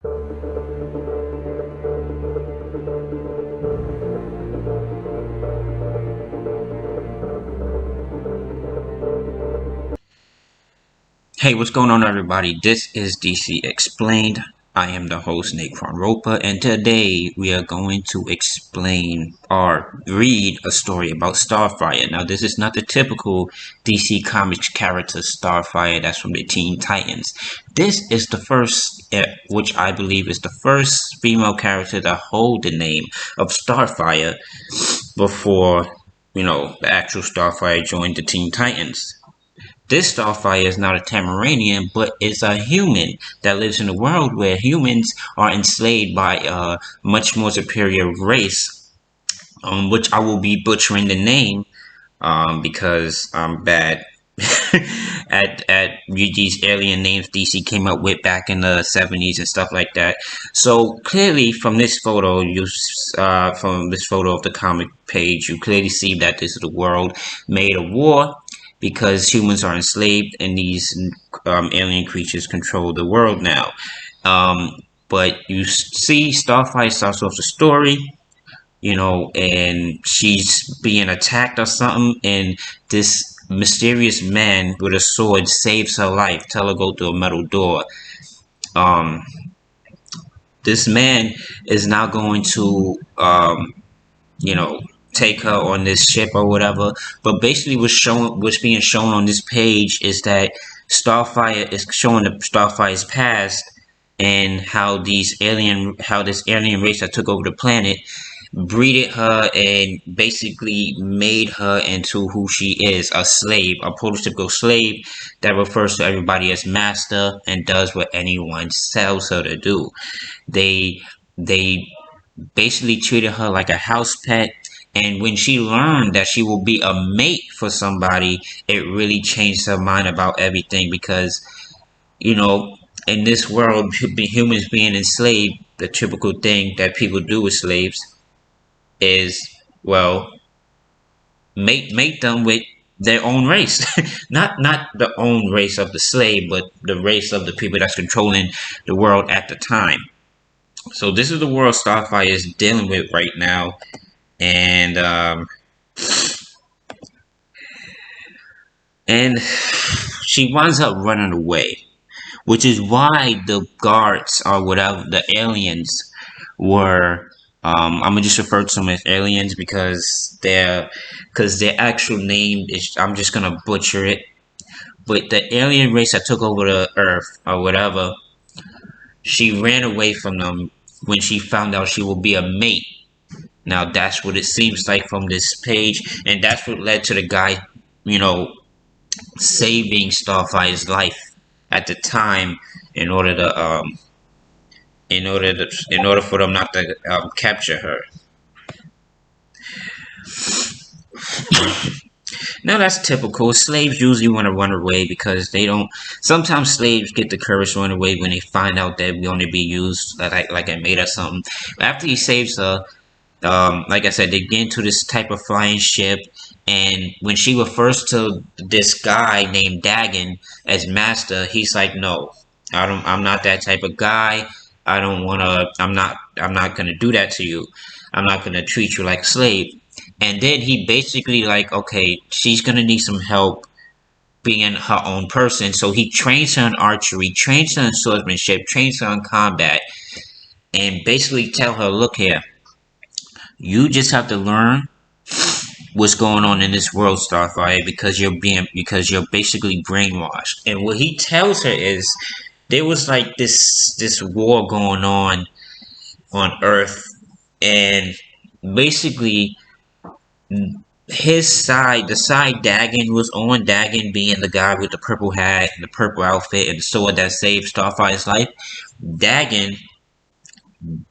Hey, what's going on, everybody? This is DC Explained. I am the host, Nate Ropa, and today we are going to explain or read a story about Starfire. Now, this is not the typical DC Comics character Starfire that's from the Teen Titans. This is the first, which I believe is the first female character to hold the name of Starfire before, the actual Starfire joined the Teen Titans. This Starfire is not a Tamaranian, but is a human that lives in a world where humans are enslaved by a much more superior race, which I will be butchering the name because I'm bad at these alien names DC came up with back in the 70s and stuff like that. So clearly, from this photo, from this photo of the comic page, you clearly see that this is a world made of war, because humans are enslaved and these alien creatures control the world now. But you see Starfire starts off the story, and she's being attacked or something, and this mysterious man with a sword saves her life, tell her go through a metal door. This man is now going to, take her on this ship or whatever. But basically, what's being shown on this page is that Starfire is showing the Starfire's past and how this alien race that took over the planet breeded her and basically made her into who she is, a slave, a prototypical slave that refers to everybody as master and does what anyone tells her to do. They basically treated her like a house pet. And when she learned that she will be a mate for somebody, it really changed her mind about everything, because, in this world, humans being enslaved, the typical thing that people do with slaves is, well, mate them with their own race. not the own race of the slave, but the race of the people that's controlling the world at the time. So this is the world Starfire is dealing with right now. And she winds up running away, which is why the guards or whatever, the aliens were, I'm gonna just refer to them as aliens because their actual name is, I'm just gonna butcher it, but the alien race that took over the Earth or whatever, she ran away from them when she found out she would be a mate. Now that's what it seems like from this page, and that's what led to the guy, saving Starfire's life at the time in order for them not to capture her. Now that's typical. Slaves usually want to run away because they don't. Sometimes slaves get the courage to run away when they find out that we only be used like a mate or something. After he saves her, like I said, they get into this type of flying ship, and when she refers to this guy named Dagon as master, he's like, "No, I'm not that type of guy. I don't wanna. I'm not gonna do that to you. I'm not gonna treat you like a slave." And then he basically like, okay, she's gonna need some help being her own person, so he trains her in archery, trains her in swordsmanship, trains her in combat, and basically tell her, "Look here. You just have to learn what's going on in this world, Starfire, because you're basically brainwashed." And what he tells her is there was like this war going on Earth, and basically his side, the side Dagon was on, Dagon being the guy with the purple hat and the purple outfit and the sword that saved Starfire's life, Dagon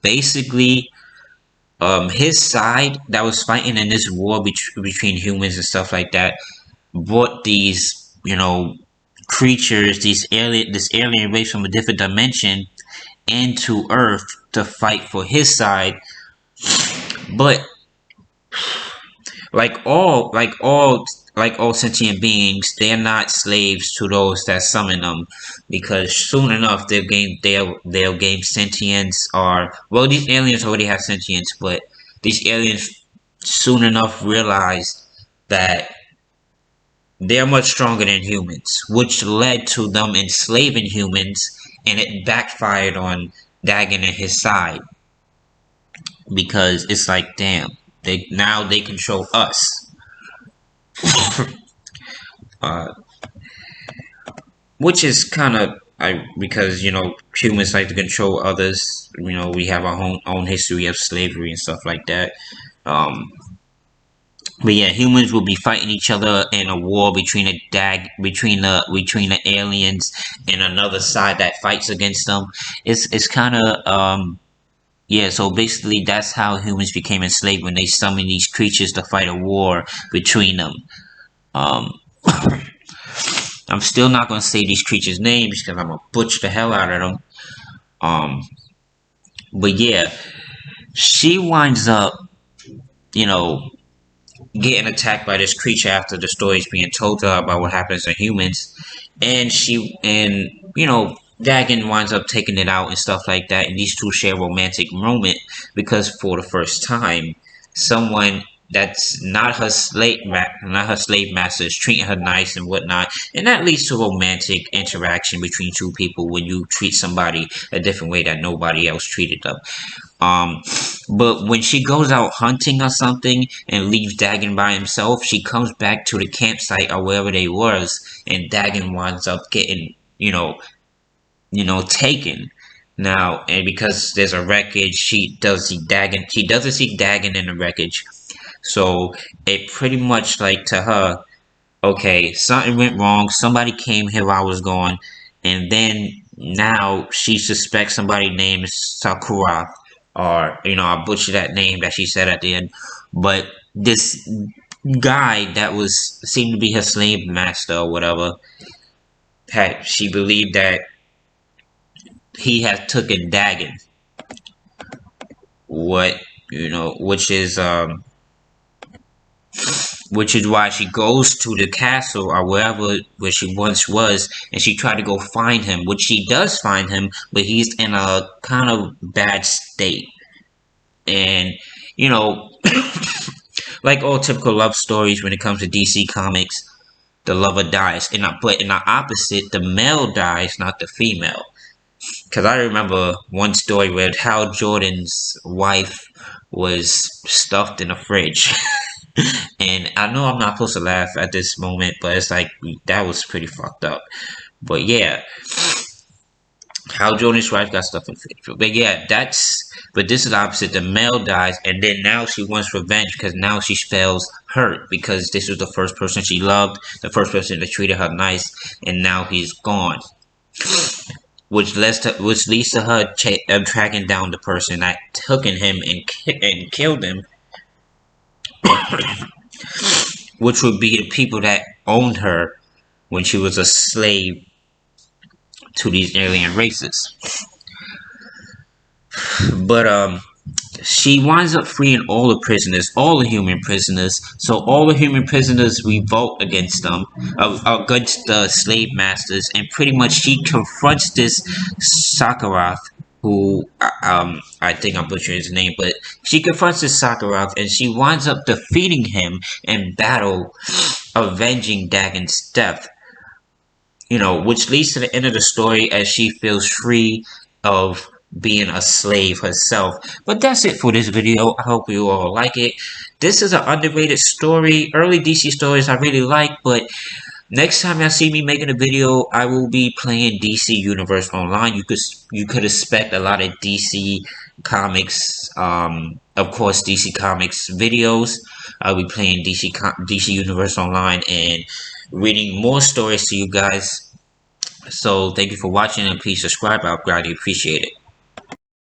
basically, his side that was fighting in this war between humans and stuff like that brought these, creatures, this alien race from a different dimension into Earth to fight for his side. But like all like all sentient beings, they're not slaves to those that summon them, because soon enough they'll gain sentience. Or well, these aliens already have sentience, but these aliens soon enough realize that they're much stronger than humans, which led to them enslaving humans, and it backfired on Dagon and his side, because it's like, damn, they control us. uh, which is kind of because humans like to control others. We have our own history of slavery and stuff like that. Um, but yeah, humans will be fighting each other in a war between the aliens and another side that fights against them. It's kind of yeah. So basically, that's how humans became enslaved, when they summoned these creatures to fight a war between them. Um, I'm still not gonna say these creatures' names because I'm gonna butcher the hell out of them. Um, but yeah, she winds up, you know, getting attacked by this creature after the story is being told to her about what happens to humans, and Dagon winds up taking it out and stuff like that, and these two share a romantic moment, because for the first time, someone that's not her slave master is treating her nice and whatnot, and that leads to romantic interaction between two people when you treat somebody a different way that nobody else treated them. Um, but when she goes out hunting or something and leaves Dagon by himself, she comes back to the campsite or wherever they was, and Dagon winds up getting, taken. Now, and because there's a wreckage, she does see Dagon. She doesn't see Dagon in the wreckage, so it pretty much like to her, okay, something went wrong. Somebody came here while I was gone, and then now she suspects somebody named Sakura, or I butchered that name that she said at the end, but this guy that was seemed to be her slave master or whatever, she believed that he had taken Dagon, what which is why she goes to the castle or wherever where she once was, and she tried to go find him, which she does find him, but he's in a kind of bad state. And you know like all typical love stories, when it comes to DC Comics, the lover dies, but in the opposite, the male dies, not the female. Because I remember one story where Hal Jordan's wife was stuffed in a fridge. And I know I'm not supposed to laugh at this moment, but it's like, that was pretty fucked up. But yeah, Hal Jordan's wife got stuffed in the fridge. But yeah, but this is the opposite. The male dies, and then now she wants revenge, because now she feels hurt, because this was the first person she loved, the first person that treated her nice, and now he's gone. Which leads to her tracking down the person that took him and killed him, which would be the people that owned her when she was a slave to these alien races. But she winds up freeing all the prisoners, all the human prisoners. So all the human prisoners revolt against them, against the slave masters, and pretty much she confronts this Sakarath, who I think I'm butchering his name, but she confronts this Sakarath, and she winds up defeating him in battle, avenging Dagon's death. Which leads to the end of the story, as she feels free of being a slave herself. But that's it for this video. I hope you all like it. This is an underrated story. Early DC stories I really like, but next time y'all see me making a video, I will be playing DC Universe Online. You could expect a lot of DC Comics, of course, DC Comics videos. I'll be playing DC Universe Online and reading more stories to you guys. So thank you for watching, and please subscribe. I'll greatly appreciate it.